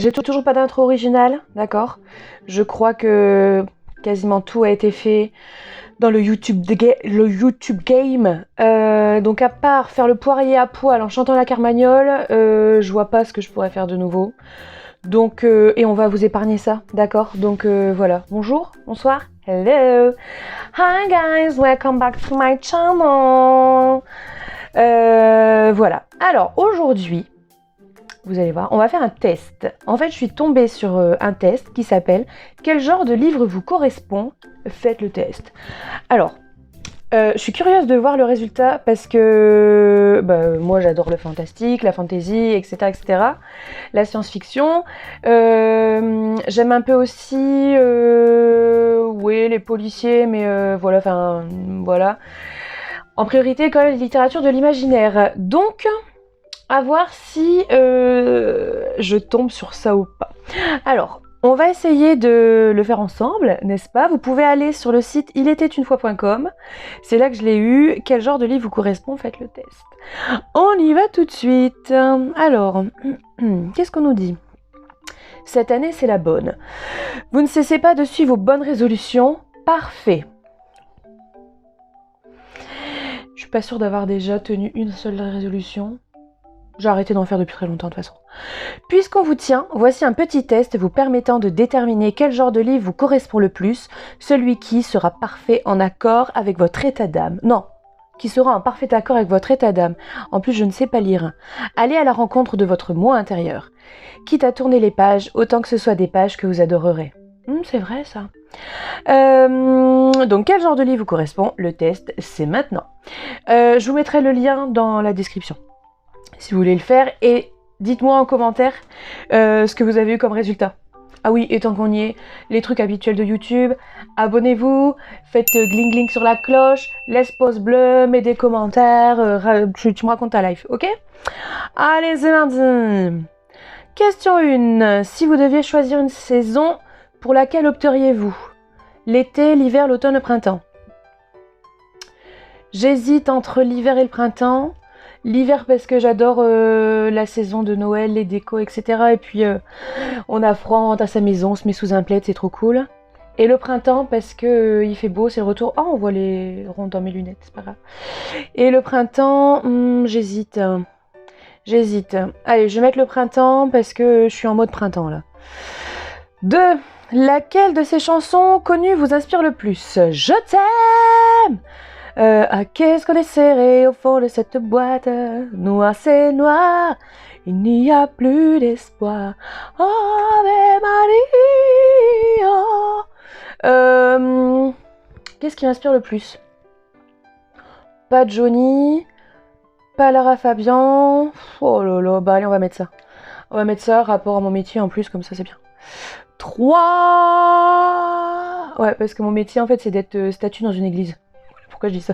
J'ai toujours pas d'intro originale, d'accord. Je crois que quasiment tout a été fait dans le YouTube Game. Donc à part faire le poirier à poil en chantant la carmagnole, je vois pas ce que je pourrais faire de nouveau. Donc, et on va vous épargner ça, d'accord. Donc voilà, bonjour, bonsoir, hello. Hi guys, welcome back to my channel. Voilà, alors aujourd'hui, vous allez voir, on va faire un test. En fait, je suis tombée sur un test qui s'appelle « Quel genre de livre vous correspond ? Faites le test ». Alors, je suis curieuse de voir le résultat parce que moi j'adore le fantastique, la fantasy, etc. etc. La science-fiction. J'aime un peu aussi oui, les policiers, mais voilà, enfin voilà. En priorité quand même la littérature de l'imaginaire. Donc, à voir si je tombe sur ça ou pas. Alors, on va essayer de le faire ensemble, n'est-ce pas? Vous pouvez aller sur le site ilétait-une-fois.com. C'est là que je l'ai eu. Quel genre de livre vous correspond? Faites le test. On y va tout de suite. Alors, qu'est-ce qu'on nous dit? Cette année, c'est la bonne. Vous ne cessez pas de suivre vos bonnes résolutions. Parfait. Je suis pas sûre d'avoir déjà tenu une seule résolution. J'ai arrêté d'en faire depuis très longtemps de toute façon. Puisqu'on vous tient, voici un petit test vous permettant de déterminer quel genre de livre vous correspond le plus, celui qui sera parfait en accord avec votre état d'âme. Non, qui sera en parfait accord avec votre état d'âme. En plus, je ne sais pas lire. Allez à la rencontre de votre moi intérieur. Quitte à tourner les pages, autant que ce soit des pages que vous adorerez. C'est vrai ça. Donc, quel genre de livre vous correspond? Le test, c'est maintenant. Je vous mettrai le lien dans la description si vous voulez le faire, et dites-moi en commentaire ce que vous avez eu comme résultat. Ah oui, et tant qu'on y est, les trucs habituels de YouTube, abonnez-vous, faites gling gling sur la cloche, laisse pouce bleu, mets des commentaires, tu me racontes ta life, ok? Allez, c'est parti. Question 1. Si vous deviez choisir une saison, pour laquelle opteriez-vous? L'été, l'hiver, l'automne, le printemps? J'hésite entre l'hiver et le printemps. L'hiver parce que j'adore la saison de Noël, les décos, etc. Et puis on a froid, on rentre à sa maison, on se met sous un plaid, c'est trop cool. Et le printemps parce que il fait beau, c'est le retour. Oh, on voit les ronds dans mes lunettes, c'est pas grave. Et le printemps, j'hésite. J'hésite. Allez, je vais mettre le printemps parce que je suis en mode printemps là. 2. Laquelle de ces chansons connues vous inspire le plus? Je t'aime! Qu'est-ce qu'on est serré au fond de cette boîte? Noir, c'est noir, il n'y a plus d'espoir. Ave Maria. Qu'est-ce qui m'inspire le plus? Pas Johnny, pas Lara Fabian. Oh là là, bah allez, on va mettre ça. On va mettre ça, rapport à mon métier en plus, comme ça c'est bien. 3. Ouais, parce que mon métier en fait c'est d'être statue dans une église. Pourquoi je dis ça?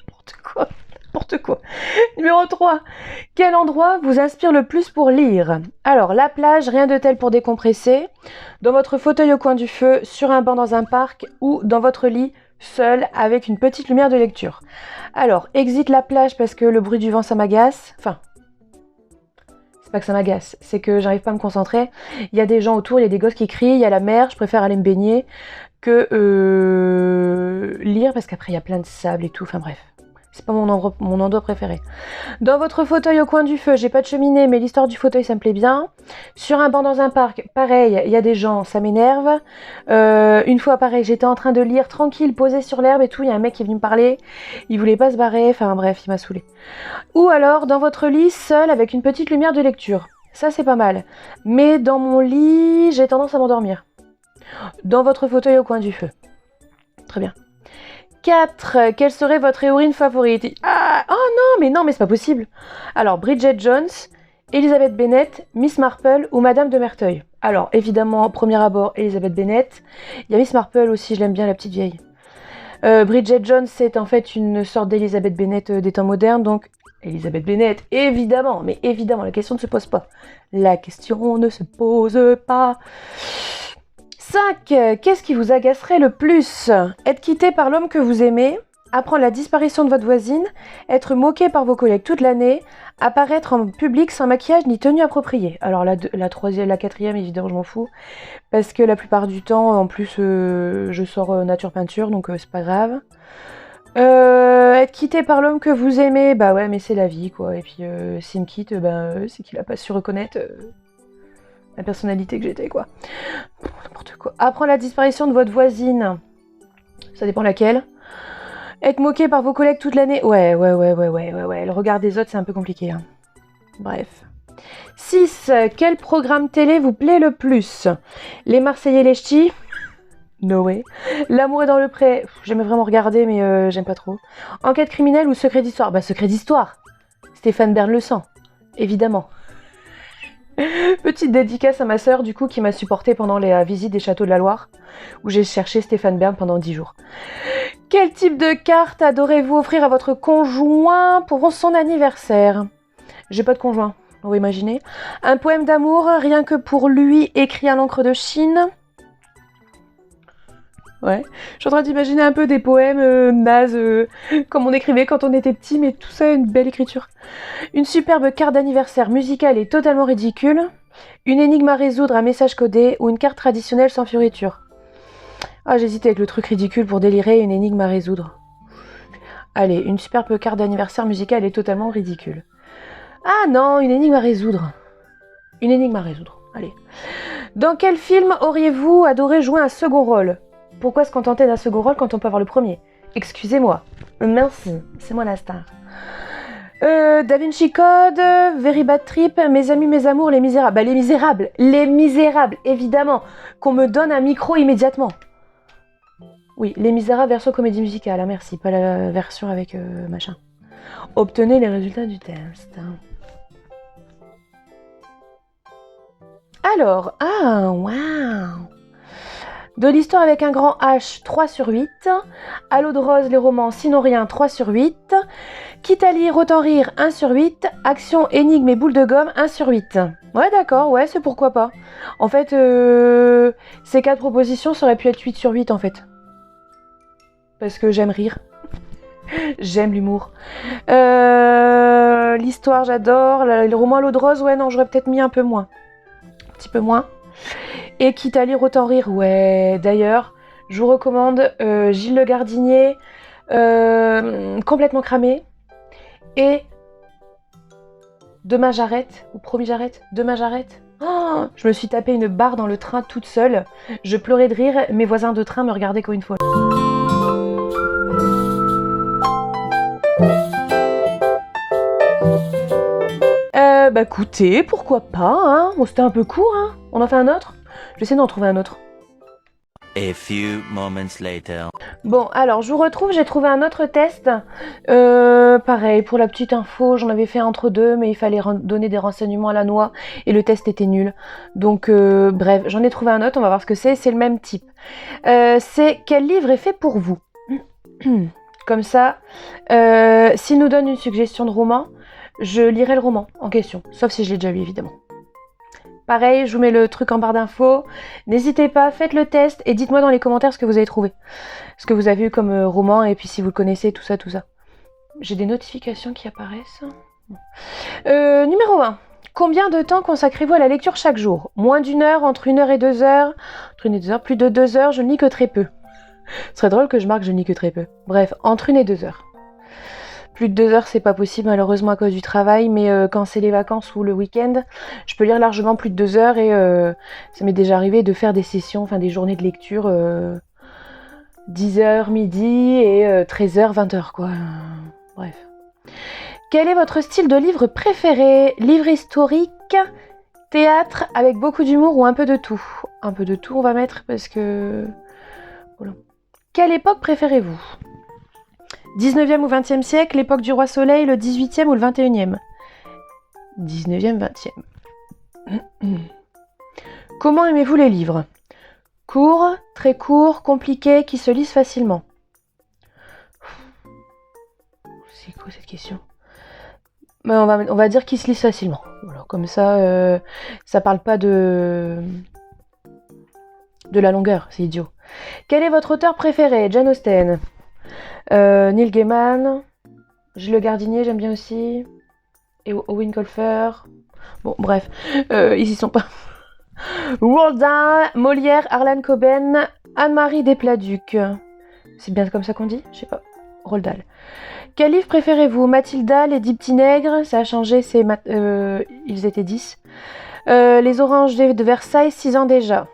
N'importe quoi. Numéro 3. Quel endroit vous inspire le plus pour lire? Alors, la plage, rien de tel pour décompresser. Dans votre fauteuil au coin du feu, sur un banc dans un parc ou dans votre lit, seul, avec une petite lumière de lecture. Alors, exit la plage parce que le bruit du vent, ça m'agace. Enfin, c'est pas que ça m'agace, c'est que j'arrive pas à me concentrer. Il y a des gens autour, il y a des gosses qui crient, il y a la mer, je préfère aller me baigner que lire parce qu'après il y a plein de sable et tout, enfin bref. C'est pas mon endroit préféré. Dans votre fauteuil au coin du feu, j'ai pas de cheminée, mais l'histoire du fauteuil, ça me plaît bien. Sur un banc dans un parc, pareil, il y a des gens, ça m'énerve. Une fois, pareil, j'étais en train de lire, tranquille, posée sur l'herbe et tout, il y a un mec qui est venu me parler, il voulait pas se barrer, enfin bref, il m'a saoulée. Ou alors, dans votre lit, seul, avec une petite lumière de lecture. Ça, c'est pas mal. Mais dans mon lit, j'ai tendance à m'endormir. Dans votre fauteuil au coin du feu. Très bien. 4. Quelle serait votre héroïne favorite? Ah, oh non, mais c'est pas possible. Alors, Bridget Jones, Elizabeth Bennet, Miss Marple ou Madame de Merteuil. Alors, évidemment, premier abord, Elizabeth Bennet. Il y a Miss Marple aussi, je l'aime bien, la petite vieille. Bridget Jones, c'est en fait une sorte d'Elizabeth Bennet des temps modernes, donc Elizabeth Bennet, évidemment, mais évidemment, la question ne se pose pas. La question ne se pose pas. 5. Qu'est-ce qui vous agacerait le plus? Être quitté par l'homme que vous aimez, apprendre la disparition de votre voisine, être moqué par vos collègues toute l'année, apparaître en public sans maquillage ni tenue appropriée. Alors la troisième, la quatrième, évidemment, je m'en fous, parce que la plupart du temps, en plus, je sors nature peinture, donc c'est pas grave. Être quitté par l'homme que vous aimez, bah ouais, mais c'est la vie, quoi. Et puis s'il me quitte, c'est qu'il a pas su reconnaître la personnalité que j'étais, quoi. N'importe quoi. Apprendre la disparition de votre voisine, ça dépend laquelle. Être moqué par vos collègues toute l'année, ouais. Le regard des autres, c'est un peu compliqué, hein. Bref. 6. Quel programme télé vous plaît le plus? Les Marseillais les Ch'tis? No way. L'amour est dans le pré. J'aimais vraiment regarder, mais j'aime pas trop. Enquête criminelle ou secret d'histoire? Bah, secret d'histoire. Stéphane Bern le sang. Évidemment. Petite dédicace à ma sœur, du coup, qui m'a supportée pendant les visites des châteaux de la Loire, où j'ai cherché Stéphane Bern pendant 10 jours. Quel type de carte adorez-vous offrir à votre conjoint pour son anniversaire? J'ai pas de conjoint, vous imaginez. Un poème d'amour, rien que pour lui, écrit à l'encre de Chine. Ouais, je suis en train d'imaginer un peu des poèmes nazes, comme on écrivait quand on était petit, mais tout ça, une belle écriture. Une superbe carte d'anniversaire musicale et totalement ridicule. Une énigme à résoudre, un message codé, ou une carte traditionnelle sans fioriture. Ah, j'hésite avec le truc ridicule pour délirer, une énigme à résoudre. Allez, une superbe carte d'anniversaire musicale et totalement ridicule. Ah non, une énigme à résoudre. Une énigme à résoudre, allez. Dans quel film auriez-vous adoré jouer un second rôle? Pourquoi se contenter d'un second rôle quand on peut avoir le premier? Excusez-moi. Merci, c'est moi la star. Da Vinci Code, Very Bad Trip, Mes amis, mes amours, Les Misérables. Bah les Misérables, évidemment. Qu'on me donne un micro immédiatement. Oui, Les Misérables version comédie musicale, hein, merci, pas la version avec machin. Obtenez les résultats du test. Alors, waouh! De l'histoire avec un grand H, 3 sur 8. À l'eau de rose, les romans, sinon rien, 3 sur 8. Quitte à lire, autant rire, 1 sur 8. Action, énigme et boule de gomme, 1 sur 8. Ouais, d'accord, ouais, c'est pourquoi pas. En fait, ces 4 propositions, ça aurait pu être 8 sur 8, en fait. Parce que j'aime rire. J'aime l'humour. L'histoire, j'adore. Le roman à l'eau de rose, ouais, non, j'aurais peut-être mis un peu moins. Un petit peu moins. Et quitte à lire, autant rire, ouais. D'ailleurs, je vous recommande Gilles Le Gardinier, complètement cramé, et Demain j'arrête, ou Promis j'arrête, Demain j'arrête. Oh, je me suis tapé une barre dans le train toute seule. Je pleurais de rire, mes voisins de train me regardaient comme une folle. Bah écoutez, pourquoi pas, hein. Bon, c'était un peu court, hein. On en fait un autre? Je vais essayer d'en trouver un autre. A few moments later. Bon, alors je vous retrouve, j'ai trouvé un autre test. Pareil, pour la petite info, j'en avais fait entre deux, mais il fallait donner des renseignements à la noix et le test était nul. Donc bref, j'en ai trouvé un autre, on va voir ce que c'est le même type. C'est quel livre est fait pour vous? Comme ça, s'il nous donne une suggestion de roman, je lirai le roman en question, sauf si je l'ai déjà lu évidemment. Pareil, je vous mets le truc en barre d'infos. N'hésitez pas, faites le test et dites-moi dans les commentaires ce que vous avez trouvé. Ce que vous avez eu comme roman et puis si vous le connaissez, tout ça. J'ai des notifications qui apparaissent. Numéro 1. Combien de temps consacrez-vous à la lecture chaque jour? Moins d'1 heure, entre 1 heure et 2 heures. Entre 1 et 2 heures, plus de 2 heures, je ne lis que très peu. Ce serait drôle que je marque je ne lis que très peu. Bref, entre 1 et 2 heures. Plus de 2 heures, c'est pas possible malheureusement à cause du travail, mais quand c'est les vacances ou le week-end, je peux lire largement plus de 2 heures et ça m'est déjà arrivé de faire des sessions, enfin des journées de lecture 10h midi et 13h, 20h quoi. Bref. Quel est votre style de livre préféré? Livre historique, théâtre avec beaucoup d'humour ou un peu de tout? Un peu de tout on va mettre parce que... Voilà. Quelle époque préférez-vous? 19e ou 20e siècle, l'époque du roi soleil, le 18e ou le 21e? 19e, 20e. Comment aimez-vous les livres? Courts, très courts, compliqués, qui se lisent facilement? C'est quoi cette question? On va dire qu'ils se lisent facilement. Voilà, comme ça, ça parle pas de la longueur, c'est idiot. Quel est votre auteur préféré? Jane Austen. Neil Gaiman. Gilles Le Gardinier, j'aime bien aussi. Et Owen Colfer. Bon, bref. Ils y sont pas. Roald Dahl, Molière, Harlan Coben, Anne-Marie Desplat-Duc. C'est bien comme ça qu'on dit? Je sais pas. Roald Dahl. Quel livre préférez-vous? Mathilda, Les 10 petits nègres. Ça a changé, ils étaient 10. Les oranges de Versailles, 6 ans déjà.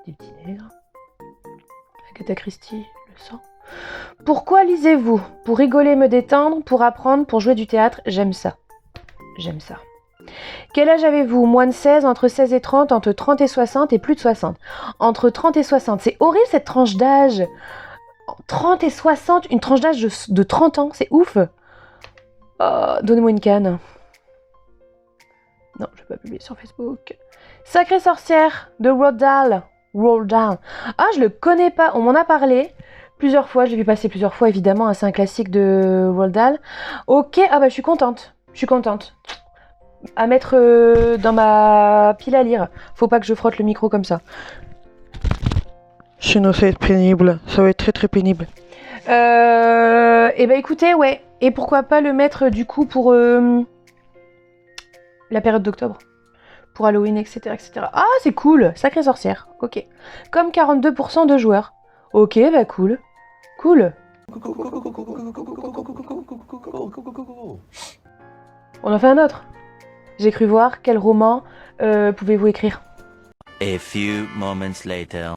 Les 10 petits nègres. Agatha Christie, le sang. Pourquoi lisez-vous? Pour rigoler, me détendre, pour apprendre, pour jouer du théâtre. J'aime ça. J'aime ça. Quel âge avez-vous? Moins de 16, entre 16 et 30, entre 30 et 60 et plus de 60. Entre 30 et 60. C'est horrible cette tranche d'âge. 30 et 60, une tranche d'âge de 30 ans, c'est ouf. Oh, donnez-moi une canne. Non, je vais pas publier sur Facebook. Sacrée sorcière de Roald Dahl. Roald Dahl. Ah, je le connais pas, on m'en a parlé plusieurs fois, je l'ai vu passer plusieurs fois évidemment, hein, c'est un classique de Roald Dahl. Ok, ah bah je suis contente. À mettre dans ma pile à lire. Faut pas que je frotte le micro comme ça. Sinon ça va être pénible, ça va être très très pénible. Et bah écoutez, ouais. Et pourquoi pas le mettre du coup pour la période d'octobre. Pour Halloween, etc., etc. Ah, c'est cool. Sacrée sorcière. Ok. Comme 42% de joueurs. Ok, bah cool. Cool. On en fait un autre. J'ai cru voir. Quel roman pouvez-vous écrire? A few moments later.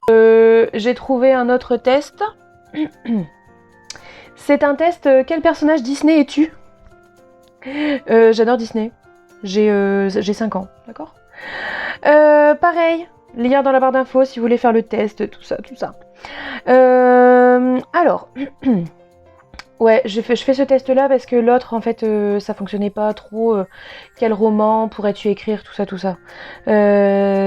J'ai trouvé un autre test. C'est un test. Quel personnage Disney es-tu? J'adore Disney. J'ai 5 ans, d'accord? Pareil, lien dans la barre d'infos si vous voulez faire le test, tout ça. Alors, ouais, je fais ce test-là parce que l'autre, en fait, ça fonctionnait pas trop. Quel roman pourrais-tu écrire, tout ça.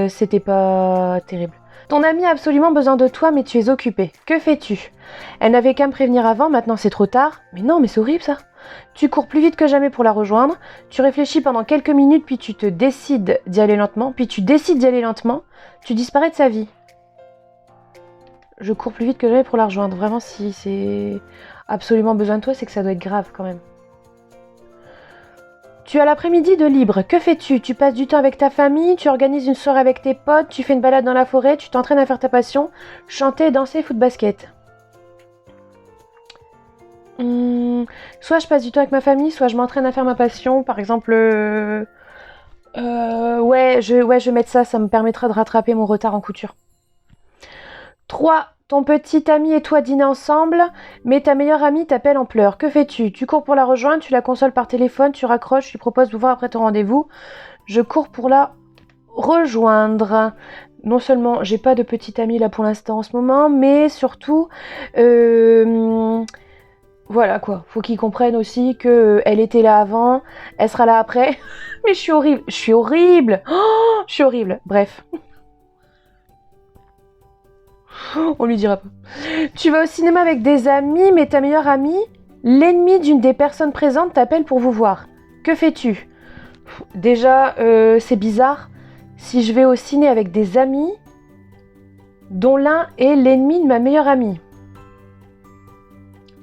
C'était pas terrible. Ton amie a absolument besoin de toi, mais tu es occupée. Que fais-tu? Elle n'avait qu'à me prévenir avant, maintenant c'est trop tard. Mais non, mais c'est horrible ça. Tu cours plus vite que jamais pour la rejoindre. Tu réfléchis pendant quelques minutes, puis tu décides d'y aller lentement. Tu disparais de sa vie. Je cours plus vite que jamais pour la rejoindre. Vraiment, si c'est absolument besoin de toi, c'est que ça doit être grave quand même. Tu as l'après-midi de libre. Que fais-tu? Tu passes du temps avec ta famille, tu organises une soirée avec tes potes, tu fais une balade dans la forêt, tu t'entraînes à faire ta passion, chanter, danser, foot, basket. Soit je passe du temps avec ma famille, soit je m'entraîne à faire ma passion. Par exemple, ouais, je vais mettre ça me permettra de rattraper mon retard en couture. 3. Ton petit ami et toi dînez ensemble, mais ta meilleure amie t'appelle en pleurs. Que fais-tu? Tu cours pour la rejoindre, tu la consoles par téléphone, tu raccroches, tu lui proposes de vous voir après ton rendez-vous. Je cours pour la rejoindre. Non seulement j'ai pas de petite amie là pour l'instant en ce moment, mais surtout, voilà quoi. Faut qu'ils comprennent aussi que elle était là avant, elle sera là après. Mais je suis horrible. Oh, je suis horrible. Bref. On lui dira pas. Tu vas au cinéma avec des amis, mais ta meilleure amie, l'ennemi d'une des personnes présentes, t'appelle pour vous voir. Que fais-tu? Déjà, c'est bizarre. Si je vais au ciné avec des amis, dont l'un est l'ennemi de ma meilleure amie.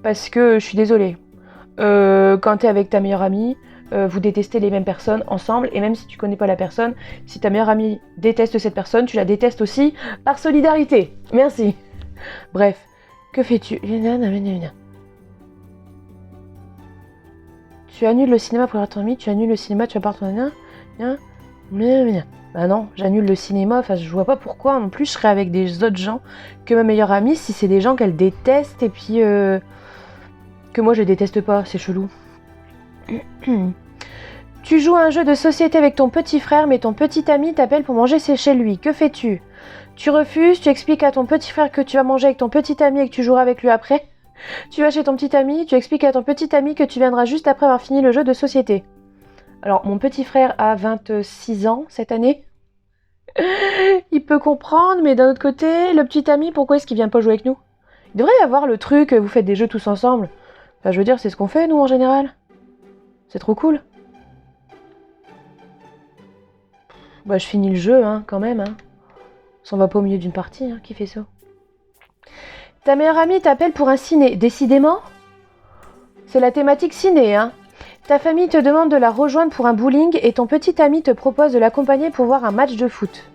Parce que je suis désolée. Quand t'es avec ta meilleure amie, vous détestez les mêmes personnes ensemble, et même si tu connais pas la personne, si ta meilleure amie déteste cette personne, tu la détestes aussi par solidarité. Merci. Bref, que fais-tu? Tu annules le cinéma pour voir ton ami, tu annules le cinéma, tu vas voir ton ami. Bah non, j'annule le cinéma, enfin je vois pas pourquoi non plus je serais avec des autres gens que ma meilleure amie si c'est des gens qu'elle déteste et puis que moi je déteste pas, c'est chelou. Tu joues à un jeu de société avec ton petit frère, mais ton petit ami t'appelle pour manger chez lui. Que fais-tu? Tu refuses, tu expliques à ton petit frère que tu vas manger avec ton petit ami et que tu joueras avec lui après. Tu vas chez ton petit ami, tu expliques à ton petit ami que tu viendras juste après avoir fini le jeu de société. Alors, mon petit frère a 26 ans cette année. Il peut comprendre, mais d'un autre côté, le petit ami, pourquoi est-ce qu'il vient pas jouer avec nous? Il devrait y avoir le truc, vous faites des jeux tous ensemble. Enfin, je veux dire, c'est ce qu'on fait, nous, en général. C'est trop cool. Bah, je finis le jeu, hein, quand même, hein. On s'en va pas au milieu d'une partie, hein, qui fait ça? Ta meilleure amie t'appelle pour un ciné. Décidément, C'est la thématique ciné, hein. Ta famille te demande de la rejoindre pour un bowling et ton petit ami te propose de l'accompagner pour voir un match de foot.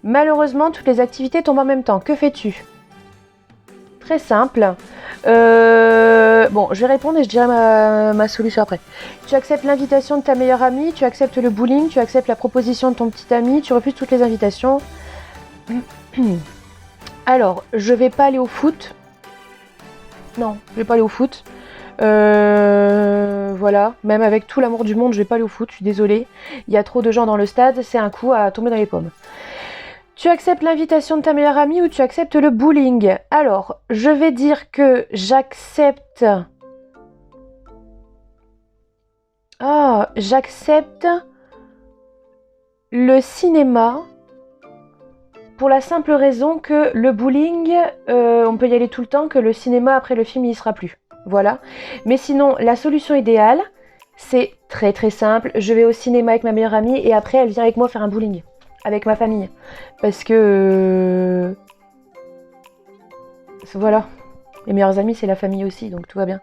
Malheureusement, toutes les activités tombent en même temps. Que fais-tu? Très simple. Bon, je vais répondre et je dirai ma solution après. Tu acceptes l'invitation de ta meilleure amie, tu acceptes le bowling, tu acceptes la proposition de ton petit ami, tu refuses toutes les invitations. Alors, je vais pas aller au foot. Non, je vais pas aller au foot. Voilà, même avec tout l'amour du monde, je vais pas aller au foot, je suis désolée. Il y a trop de gens dans le stade, c'est un coup à tomber dans les pommes. Tu acceptes l'invitation de ta meilleure amie ou tu acceptes le bowling? Alors, je vais dire que j'accepte... Ah, j'accepte le cinéma pour la simple raison que le bowling, on peut y aller tout le temps, que le cinéma, après le film, il y sera plus. Voilà. Mais sinon, la solution idéale, c'est très très simple. Je vais au cinéma avec ma meilleure amie et après, elle vient avec moi faire un bowling. Avec ma famille. Parce que... Voilà. Les meilleurs amis, c'est la famille aussi, donc tout va bien.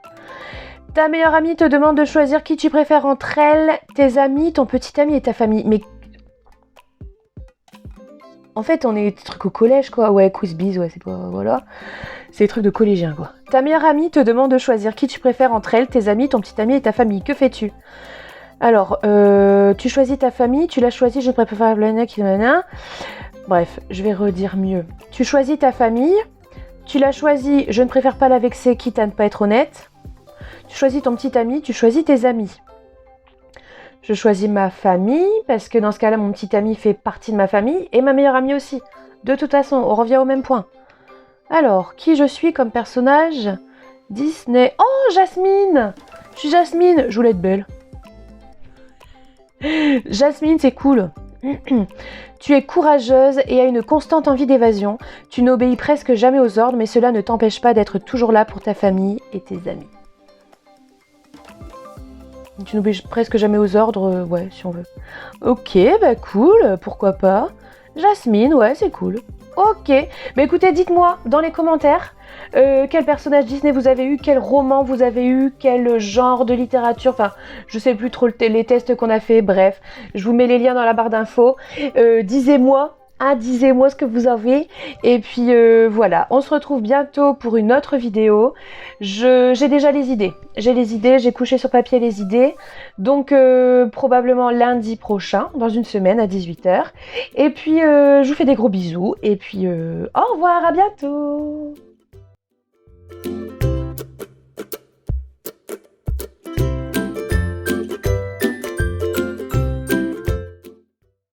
Ta meilleure amie te demande de choisir qui tu préfères entre elle, tes amis, ton petit ami et ta famille. Mais... En fait, on est des trucs au collège, quoi. Ouais, quiz biz, ouais, c'est pas... Voilà. C'est des trucs de collégiens, quoi. Ta meilleure amie te demande de choisir qui tu préfères entre elle, tes amis, ton petit ami et ta famille. Que fais-tu? Alors, tu choisis ta famille, tu l'as choisi, je préfère le qui... Bref, je vais redire mieux. Tu choisis ta famille, tu l'as choisi, je ne préfère pas la vexer, quitte à ne pas être honnête. Tu choisis ton petit ami, tu choisis tes amis. Je choisis ma famille, parce que dans ce cas-là, mon petit ami fait partie de ma famille, et ma meilleure amie aussi. De toute façon, on revient au même point. Alors, qui je suis comme personnage? Disney. Oh, Jasmine! Je suis Jasmine, je voulais être belle. Jasmine, c'est cool. Tu es courageuse et as une constante envie d'évasion. Tu n'obéis presque jamais aux ordres, mais cela ne t'empêche pas d'être toujours là pour ta famille et tes amis. Tu n'obéis presque jamais aux ordres, ouais, si on veut. Ok, bah cool, pourquoi pas. Jasmine, ouais, c'est cool. Ok, bah écoutez, dites-moi dans les commentaires quel personnage Disney vous avez eu, quel roman vous avez eu, quel genre de littérature, enfin, je sais plus trop les tests qu'on a fait, bref, je vous mets les liens dans la barre d'infos. Disez-moi ce que vous avez, et puis voilà, on se retrouve bientôt pour une autre vidéo. J'ai déjà les idées, j'ai couché sur papier les idées, donc probablement lundi prochain, dans une semaine à 18 h. Et puis je vous fais des gros bisous, et puis au revoir, à bientôt.